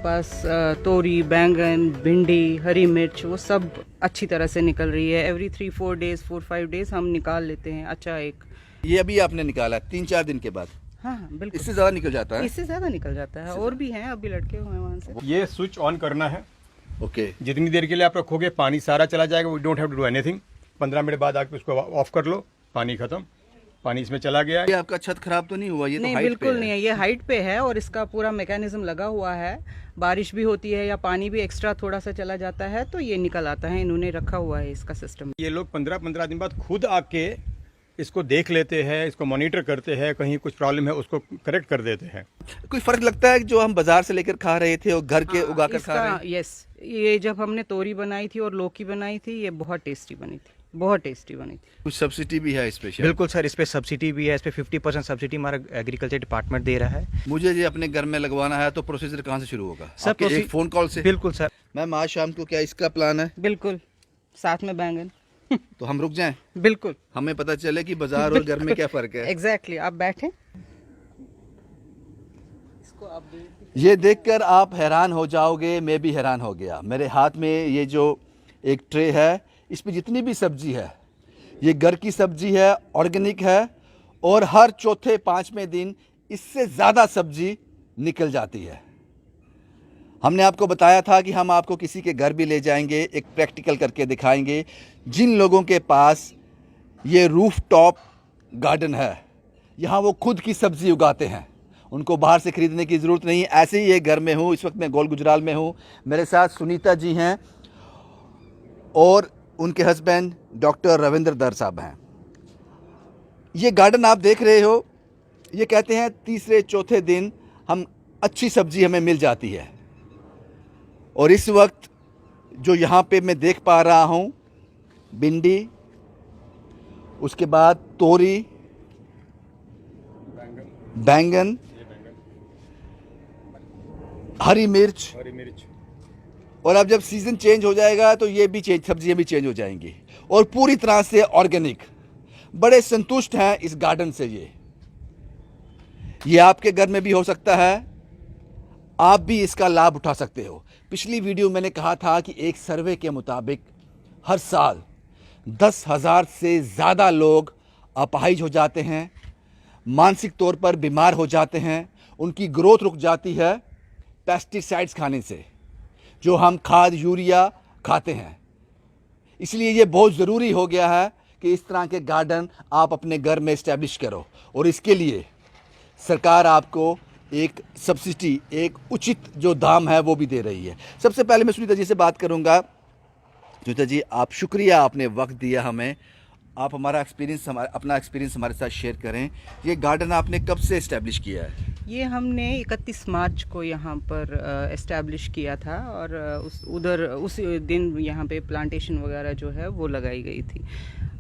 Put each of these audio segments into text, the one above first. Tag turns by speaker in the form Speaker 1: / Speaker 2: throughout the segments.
Speaker 1: पास तोरी, बैंगन, भिंडी, हरी मिर्च वो सब अच्छी तरह से निकल रही है। एवरी 3-4 डेज 4-5 डेज हम निकाल लेते हैं। अच्छा एक
Speaker 2: ये अभी आपने निकाला 3-4 दिन के बाद?
Speaker 1: हाँ बिल्कुल,
Speaker 2: इससे ज़्यादा निकल जाता है?
Speaker 1: इससे ज़्यादा निकल जाता है। और भी हैं अभी लड़के हुए हैं वहाँ से।
Speaker 3: ये स्विच ऑन करना है।
Speaker 2: ओके।
Speaker 3: जितनी देर के लिए आप रखोगे पानी सारा चला जाएगा। We don't have to do anything. 15 minute बाद आके उसको ऑफ कर लो, पानी खत्म, पानी इसमें चला गया।
Speaker 2: ये आपका छत खराब तो नहीं हुआ? ये
Speaker 1: नहीं
Speaker 2: तो हाइट
Speaker 1: बिल्कुल
Speaker 2: पे
Speaker 1: नहीं है, ये हाइट पे है और इसका पूरा मैकेनिज्म लगा हुआ है। बारिश भी होती है या पानी भी एक्स्ट्रा थोड़ा सा चला जाता है तो ये निकल आता है। इन्होंने रखा हुआ है इसका सिस्टम।
Speaker 3: ये लोग 15-15 दिन बाद खुद आके इसको देख लेते हैं, इसको मॉनिटर करते हैं, कहीं कुछ प्रॉब्लम है उसको करेक्ट कर देते हैं।
Speaker 2: कोई फर्क लगता है जो हम बाजार से लेकर खा रहे थे और घर के उगा कर खा रहे हैं?
Speaker 1: यस, ये जब हमने तोरी बनाई थी और लौकी बनाई थी ये बहुत टेस्टी बनी थी, बहुत टेस्टी बनी थी।
Speaker 2: कुछ सब्सिडी भी है इस पे?
Speaker 4: बिल्कुल सर, इस पे सब्सिडी भी है। इस पे 50% सब्सिडी हमारा एग्रीकल्चर डिपार्टमेंट दे रहा है।
Speaker 2: मुझे ये अपने घर में लगवाना है तो प्रोसीजर कहाँ से शुरू होगा?
Speaker 4: सर,
Speaker 2: आपके एक फोन कॉल से?
Speaker 4: बिल्कुल सर।
Speaker 2: मैम आज शाम को क्या इसका प्लान है?
Speaker 1: बिल्कुल, साथ में बैंगन।
Speaker 2: तो हम रुक जाएं?
Speaker 1: बिल्कुल,
Speaker 2: हमें पता चले कि बाजार और घर में क्या फर्क है।
Speaker 1: एग्जैक्टली। आप बैठें, इसको आप
Speaker 2: ये देखकर आप हैरान हो जाओगे, मैं भी हैरान हो गया। मेरे हाथ में ये जो एक ट्रे है इसमें जितनी भी सब्जी है ये घर की सब्जी है, ऑर्गेनिक है और हर चौथे 5वें दिन इससे ज़्यादा सब्जी निकल जाती है। हमने आपको बताया था कि हम आपको किसी के घर भी ले जाएंगे, एक प्रैक्टिकल करके दिखाएंगे। जिन लोगों के पास ये रूफ टॉप गार्डन है, यहाँ वो खुद की सब्ज़ी उगाते हैं, उनको बाहर से ख़रीदने की ज़रूरत नहीं। ऐसे ही एक घर में हूँ, इस वक्त मैं गोल गुजराल में हूँ। मेरे साथ सुनीता जी हैं और उनके हस्बैंड डॉक्टर रविंद्र दर साहब हैं। ये गार्डन आप देख रहे हो, ये कहते हैं तीसरे चौथे दिन हम अच्छी सब्ज़ी हमें मिल जाती है। और इस वक्त जो यहाँ पे मैं देख पा रहा हूँ, भिंडी, उसके बाद तोरी, बैंगन, हरी मिर्च, और अब जब सीज़न चेंज हो जाएगा तो ये भी सब्जियाँ भी चेंज हो जाएंगी और पूरी तरह से ऑर्गेनिक। बड़े संतुष्ट हैं इस गार्डन से। ये आपके घर में भी हो सकता है, आप भी इसका लाभ उठा सकते हो। पिछली वीडियो मैंने कहा था कि एक सर्वे के मुताबिक हर साल 10,000 से ज़्यादा लोग अपाहिज हो जाते हैं, मानसिक तौर पर बीमार हो जाते हैं, उनकी ग्रोथ रुक जाती है पेस्टिसाइड्स खाने से, जो हम खाद यूरिया खाते हैं। इसलिए ये बहुत ज़रूरी हो गया है कि इस तरह के गार्डन आप अपने घर में इस्टेब्लिश करो और इसके लिए सरकार आपको एक सब्सिडी, एक उचित जो दाम है वो भी दे रही है। सबसे पहले मैं सुनीता जी से बात करूंगा। सुनीता जी, आप शुक्रिया, आपने वक्त दिया हमें। आप अपना एक्सपीरियंस हमारे साथ शेयर करें। ये गार्डन आपने कब से इस्टेब्लिश किया है?
Speaker 1: ये हमने 31 मार्च को यहाँ पर इस्टेब्लिश किया था और उस दिन यहाँ पे प्लांटेशन वगैरह जो है वो लगाई गई थी।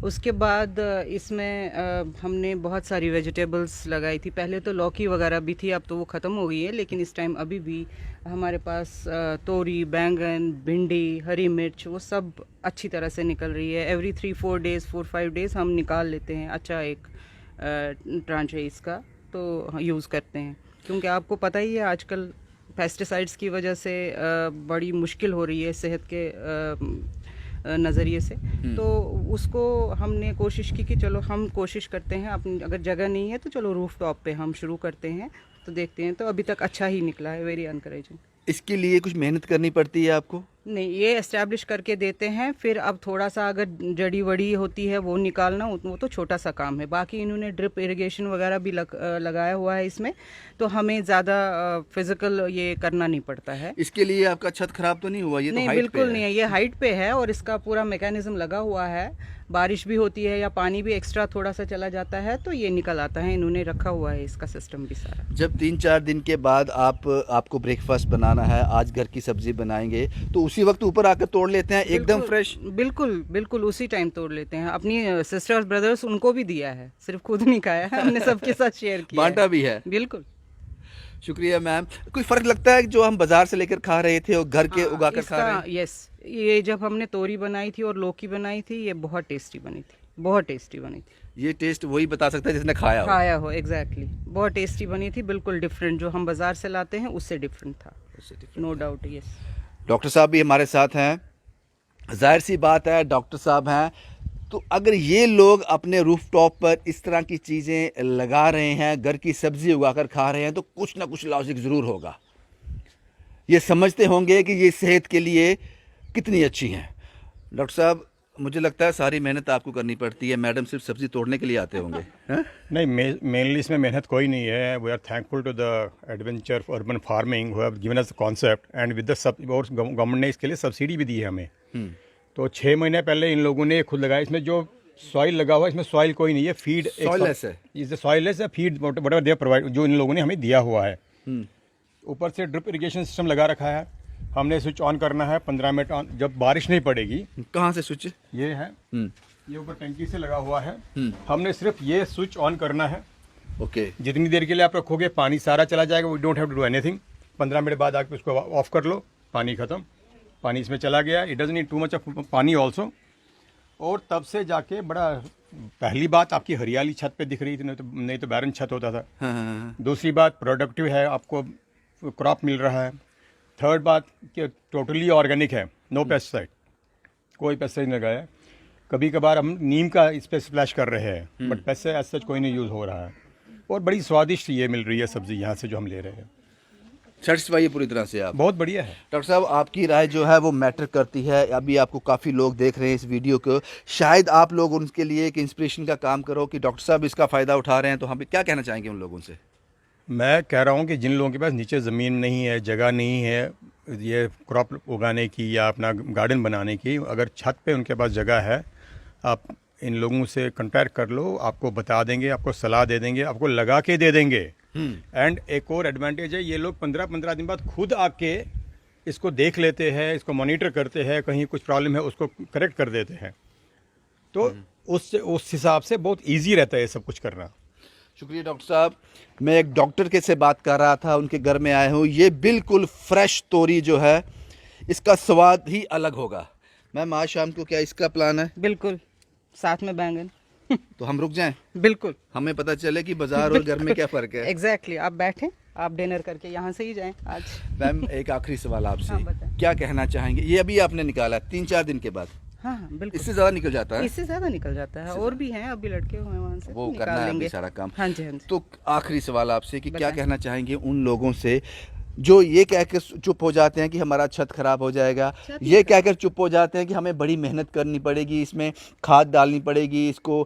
Speaker 1: उसके बाद इसमें हमने बहुत सारी वेजिटेबल्स लगाई थी। पहले तो लौकी वगैरह भी थी, अब तो वो ख़त्म हो गई है, लेकिन इस टाइम अभी भी हमारे पास तोरी, बैंगन, भिंडी, हरी मिर्च वो सब अच्छी तरह से निकल रही है। एवरी 3-4 डेज 4-5 डेज हम निकाल लेते हैं। अच्छा एक ट्रांच है इसका तो यूज़ करते हैं, क्योंकि आपको पता ही है आजकल पेस्टिसाइड्स की वजह से बड़ी मुश्किल हो रही है सेहत के नज़रिए से। तो उसको हमने कोशिश की कि चलो हम कोशिश करते हैं अपनी, अगर जगह नहीं है तो चलो रूफ टॉप पे हम शुरू करते हैं, तो देखते हैं। तो अभी तक अच्छा ही निकला है, वेरी एनकरेजिंग।
Speaker 2: इसके लिए कुछ मेहनत करनी पड़ती है आपको?
Speaker 1: नहीं, ये एस्टैब्लिश करके देते हैं, फिर अब थोड़ा सा अगर जड़ी वड़ी होती है वो निकालना, वो तो छोटा सा काम है। बाकी इन्होंने ड्रिप इरिगेशन वगैरह भी लगाया हुआ है इसमें, तो हमें ज़्यादा फिजिकल ये करना नहीं पड़ता है।
Speaker 2: इसके लिए आपका छत खराब तो नहीं हुआ? ये
Speaker 1: नहीं
Speaker 2: तो हाइट
Speaker 1: बिल्कुल
Speaker 2: पे
Speaker 1: नहीं है, ये हाइट पे है और इसका पूरा मैकेनिज्म लगा हुआ है। बारिश भी होती है या पानी भी एक्स्ट्रा थोड़ा सा चला जाता है तो ये निकल आता है। इन्होंने रखा हुआ है इसका सिस्टम भी सारा।
Speaker 2: जब 3-4 दिन के बाद आपको ब्रेकफास्ट बनाना है, आज घर की सब्जी बनाएंगे, तो उसी वक्त ऊपर आकर तोड़ लेते हैं एकदम फ्रेश?
Speaker 1: बिल्कुल बिल्कुल, उसी टाइम तोड़ लेते हैं। अपनी सिस्टर्स ब्रदर्स उनको भी दिया है, सिर्फ खुद नहीं खाया है, हमने सबके साथ शेयर किया,
Speaker 2: बांटा भी है।
Speaker 1: बिल्कुल।
Speaker 2: शुक्रिया मैम। कोई फर्क लगता है जो हम बाजार से लेकर खा रहे थे और घर के उगा कर खा रहे हैं?
Speaker 1: यस, ये जब हमने तोरी बनाई थी और लौकी बनाई थी ये बहुत टेस्टी बनी थी, बहुत टेस्टी बनी थी।
Speaker 2: ये टेस्ट वही बता सकता है जिसने खाया हो।
Speaker 1: एग्जैक्टली, बहुत टेस्टी बनी थी, बिल्कुल डिफरेंट। जो हम बाजार से लाते हैं उससे डिफरेंट था। No doubt, yes.
Speaker 2: डॉक्टर साहब भी हमारे साथ हैं। जाहिर सी बात है, डॉक्टर साहब हैं, तो अगर ये लोग अपने रूफ टॉप पर इस तरह की चीज़ें लगा रहे हैं, घर की सब्ज़ी उगाकर खा रहे हैं, तो कुछ ना कुछ लॉजिक ज़रूर होगा। ये समझते होंगे कि ये सेहत के लिए कितनी अच्छी हैं। डॉक्टर साहब, मुझे लगता है सारी मेहनत आपको करनी पड़ती है, मैडम सिर्फ सब्ज़ी तोड़ने के लिए आते होंगे, हैं?
Speaker 3: नहीं, मेनली इसमें मेहनत कोई नहीं है। We are thankful to the adventure urban farming who have given us the concept and with the sub, और गवर्नमेंट ने इसके लिए सब्सिडी भी दी है हमें। तो 6 महीने पहले इन लोगों ने खुद लगाया। इसमें जो सॉइल लगा हुआ है, इसमें सॉइल कोई नहीं है, फीड
Speaker 2: Soilless है।
Speaker 3: इज सॉइललेस है, फीड व्हाटएवर दे प्रोवाइड, जो इन लोगों ने हमें दिया हुआ है। ऊपर से ड्रिप इरिगेशन सिस्टम लगा रखा है। हमने स्विच ऑन करना है 15 मिनट ऑन, जब बारिश नहीं पड़ेगी।
Speaker 2: कहाँ से स्विच?
Speaker 3: ये है, ये ऊपर टंकी से लगा हुआ है। हमने सिर्फ ये स्विच ऑन करना है।
Speaker 2: ओके।
Speaker 3: जितनी देर के लिए आप रखोगे पानी सारा चला जाएगा। We don't have to do anything. 15 minute बाद आके उसको ऑफ कर लो, पानी खत्म, पानी इसमें चला गया। It doesn't need too much of पानी ऑल्सो। और तब से जाके बड़ा, पहली बात आपकी हरियाली छत पे दिख रही थी, नहीं तो बैरन छत होता था।
Speaker 2: हाँ।
Speaker 3: दूसरी बात प्रोडक्टिव है, आपको क्रॉप मिल रहा है। थर्ड बात कि टोटली ऑर्गेनिक है, नो पेस्टिसाइड, कोई पेस्टिसाइड नहीं लगाया है। कभी कभार हम नीम का इस पर स्प्लैश कर रहे हैं, बट पेस्टिसाइड एज सच कोई नहीं यूज़ हो रहा है। और बड़ी स्वादिष्ट ये मिल रही है सब्ज़ी यहाँ से जो हम ले रहे हैं,
Speaker 2: सेटिस्फाई है पूरी तरह से आप?
Speaker 3: बहुत बढ़िया है।
Speaker 2: डॉक्टर साहब, आपकी राय जो है वो मैटर करती है। अभी आपको काफ़ी लोग देख रहे हैं इस वीडियो को, शायद आप लोग उनके लिए एक इंस्पिरेशन का काम करो कि डॉक्टर साहब इसका फ़ायदा उठा रहे हैं, तो हम क्या कहना चाहेंगे उन लोगों से?
Speaker 3: मैं कह रहा हूँ कि जिन लोगों के पास नीचे ज़मीन नहीं है, जगह नहीं है ये क्रॉप उगाने की या अपना गार्डन बनाने की, अगर छत पे उनके पास जगह है, आप इन लोगों से कांटेक्ट कर लो, आपको बता देंगे, आपको सलाह दे देंगे, आपको लगा के दे देंगे। एंड एक और एडवांटेज है, ये लोग 15-15 दिन बाद खुद आके इसको देख लेते हैं, इसको मॉनिटर करते हैं, कहीं कुछ प्रॉब्लम है उसको करेक्ट कर देते हैं। तो उस हिसाब से बहुत ईजी रहता है ये सब कुछ करना।
Speaker 2: शुक्रिया डॉक्टर साहब। मैं एक डॉक्टर के से बात कर रहा था, उनके घर में आया हूँ। ये बिल्कुल फ्रेश तोरी जो है, इसका स्वाद ही अलग होगा। मैम, आज शाम को क्या इसका प्लान है?
Speaker 1: बिल्कुल, साथ में बैंगन।
Speaker 2: तो हम रुक जाएं?
Speaker 1: बिल्कुल,
Speaker 2: हमें पता चले कि बाजार और घर में क्या फ़र्क है।
Speaker 1: एग्जैक्टली। आप बैठें, आप डिनर करके यहाँ से ही जाएं आज।
Speaker 2: मैम, एक आखिरी सवाल आपसे,
Speaker 1: हाँ, बताएं।
Speaker 2: क्या कहना चाहेंगे? ये अभी आपने निकाला 3-4 दिन के बाद,
Speaker 1: हाँ हाँ, बिल्कुल।
Speaker 2: इससे ज़्यादा निकल जाता है?
Speaker 1: इससे ज़्यादा निकल जाता है। और भी हैं, अभी लड़के हुए हैं वहाँ से,
Speaker 2: वो
Speaker 1: निकाल
Speaker 2: करना है अभी
Speaker 1: लेंगे
Speaker 2: सारा काम।
Speaker 1: हाँ जी, हाँ जी।
Speaker 2: तो आखिरी सवाल आपसे कि क्या
Speaker 1: बताएं।
Speaker 2: कहना चाहेंगे उन लोगों से जो ये कहकर चुप हो जाते हैं कि हमारा छत खराब हो जाएगा, ये कहकर चुप हो जाते हैं कि हमें बड़ी मेहनत करनी पड़ेगी, इसमें खाद डालनी पड़ेगी, इसको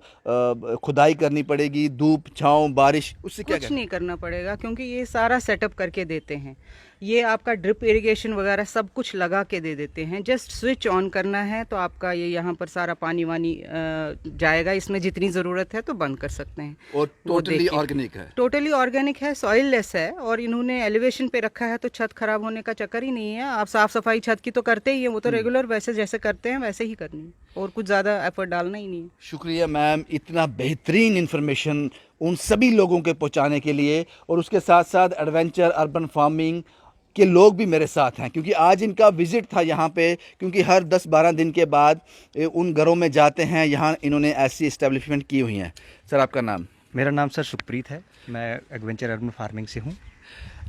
Speaker 2: खुदाई करनी पड़ेगी, धूप छाँव बारिश, उससे क्या
Speaker 1: कुछ नहीं करना पड़ेगा, क्योंकि ये सारा सेटअप करके देते हैं। ये आपका ड्रिप इरिगेशन वगैरह सब कुछ लगा के दे देते हैं। जस्ट स्विच ऑन करना है तो आपका ये यहाँ पर सारा पानी वानी जाएगा। इसमें जितनी ज़रूरत है तो बंद कर सकते हैं।
Speaker 2: और टोटली ऑर्गेनिक है? टोटली
Speaker 1: ऑर्गेनिक है, सॉइल लेस है, और इन्होंने एलिवेशन पे रखा है तो छत खराब होने का चक्कर ही नहीं है। आप साफ सफाई छत की तो करते ही हैं, वो तो रेगुलर वैसे जैसे करते हैं वैसे ही करनी है, और कुछ ज़्यादा एफर्ट डालना ही नहीं है।
Speaker 2: शुक्रिया मैम, इतना बेहतरीन इन्फॉर्मेशन उन सभी लोगों के पहुंचाने के लिए। और उसके साथ साथ एडवेंचर अर्बन फार्मिंग के लोग भी मेरे साथ हैं, क्योंकि आज इनका विज़िट था यहाँ पे, क्योंकि हर 10-12 दिन के बाद उन घरों में जाते हैं। यहाँ इन्होंने ऐसी इस्टेब्लिशमेंट की हुई हैं। सर, आपका नाम?
Speaker 4: मेरा नाम सर सुखप्रीत है, मैं एडवेंचर अर्बन फार्मिंग से हूँ।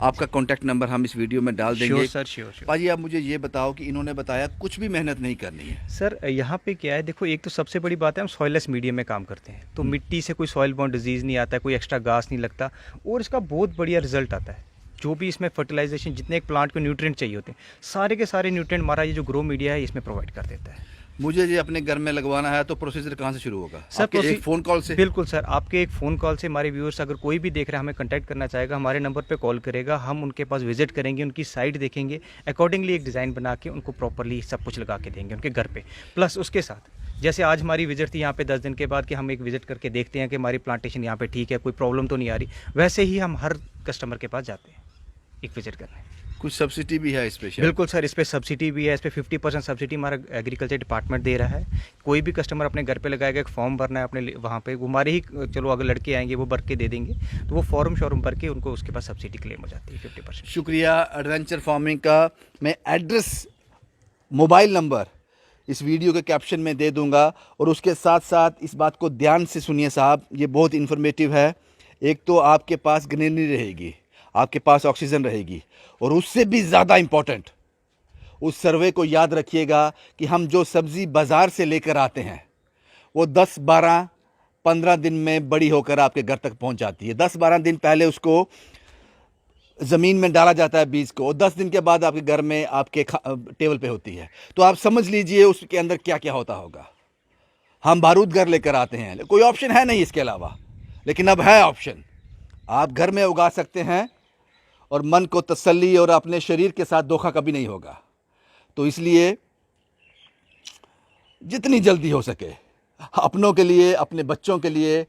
Speaker 2: आपका कॉन्टैक्ट नंबर हम इस वीडियो में डाल देंगे।
Speaker 4: Sure sir, sure.
Speaker 2: भाजी, आप मुझे ये बताओ कि इन्होंने बताया कुछ भी मेहनत नहीं करनी है।
Speaker 4: सर, यहाँ पे क्या है, देखो, एक तो सबसे बड़ी बात है हम सॉइललेस मीडियम में काम करते हैं, तो मिट्टी से कोई सॉइल बॉर्न डिजीज़ नहीं आता है, कोई एक्स्ट्रा घास नहीं लगता, और इसका बहुत बढ़िया रिजल्ट आता है। जो भी इसमें फर्टिलाइजेशन, जितने एक प्लांट को न्यूट्रिएंट चाहिए होते हैं, सारे के सारे न्यूट्रिएंट हमारा ये जो ग्रो मीडिया है इसमें प्रोवाइड कर देता है।
Speaker 2: मुझे ये अपने घर में लगवाना है तो प्रोसीजर कहाँ से शुरू होगा?
Speaker 4: सर,
Speaker 2: आपके एक फ़ोन कॉल से?
Speaker 4: बिल्कुल सर, आपके एक फ़ोन कॉल से हमारे व्यूअर्स अगर कोई भी देख रहा है, हमें कांटेक्ट करना चाहेगा, हमारे नंबर पे कॉल करेगा, हम उनके पास विजिट करेंगे, उनकी साइट देखेंगे, अकॉर्डिंगली एक डिज़ाइन बना के उनको प्रॉपरली सब कुछ लगा के देंगे उनके घर पे। प्लस उसके साथ, जैसे आज हमारी विजिट थी यहाँ पे 10 दिन के बाद कि हम एक विजिट करके देखते हैं कि हमारी प्लांटेशन यहाँ पे ठीक है, कोई प्रॉब्लम तो नहीं आ रही, वैसे ही हम हर कस्टमर के पास जाते हैं एक विजिट करने।
Speaker 2: कुछ सब्सिडी भी है इस पे?
Speaker 4: बिल्कुल सर, इस पे सब्सिडी भी है। इस पे 50% सब्सिडी हमारा एग्रीकल्चर डिपार्टमेंट दे रहा है। कोई भी कस्टमर अपने घर पे लगाएगा, एक फॉर्म भरना है अपने वहाँ पे, हमारे ही, चलो अगर लड़के आएंगे वो भर के दे देंगे, तो वो फॉर्म शॉर्म भर के उनको उसके पास सब्सिडी क्लेम हो जाती है 50%।
Speaker 2: शुक्रिया एडवेंचर फार्मिंग का। मैं एड्रेस, मोबाइल नंबर इस वीडियो के कैप्शन में दे दूंगा। और उसके साथ साथ इस बात को ध्यान से सुनिए साहब, ये बहुत इन्फॉर्मेटिव है। एक तो आपके पास ग्रीनरी रहेगी, आपके पास ऑक्सीजन रहेगी। और उससे भी ज़्यादा इम्पोर्टेंट, उस सर्वे को याद रखिएगा कि हम जो सब्ज़ी बाज़ार से लेकर आते हैं वो 10, 12, 15 दिन में बड़ी होकर आपके घर तक पहुंच जाती है। 10-12 दिन पहले उसको ज़मीन में डाला जाता है बीज को, और 10 दिन के बाद आपके घर में आपके टेबल पे होती है। तो आप समझ लीजिए उसके अंदर क्या क्या होता होगा। हम बारूद घर लेकर आते हैं, कोई ऑप्शन है नहीं इसके अलावा, लेकिन अब है ऑप्शन। आप घर में उगा सकते हैं और मन को तसल्ली और अपने शरीर के साथ धोखा कभी नहीं होगा। तो इसलिए जितनी जल्दी हो सके अपनों के लिए, अपने बच्चों के लिए,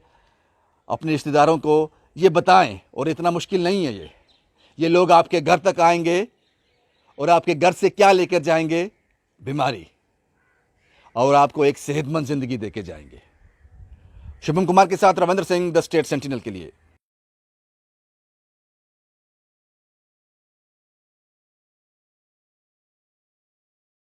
Speaker 2: अपने रिश्तेदारों को ये बताएं। और इतना मुश्किल नहीं है ये लोग आपके घर तक आएंगे और आपके घर से क्या लेकर जाएंगे? बीमारी, और आपको एक सेहतमंद ज़िंदगी देके जाएंगे। शुभम कुमार के साथ Ravindra Singh, the state sentinel के लिए।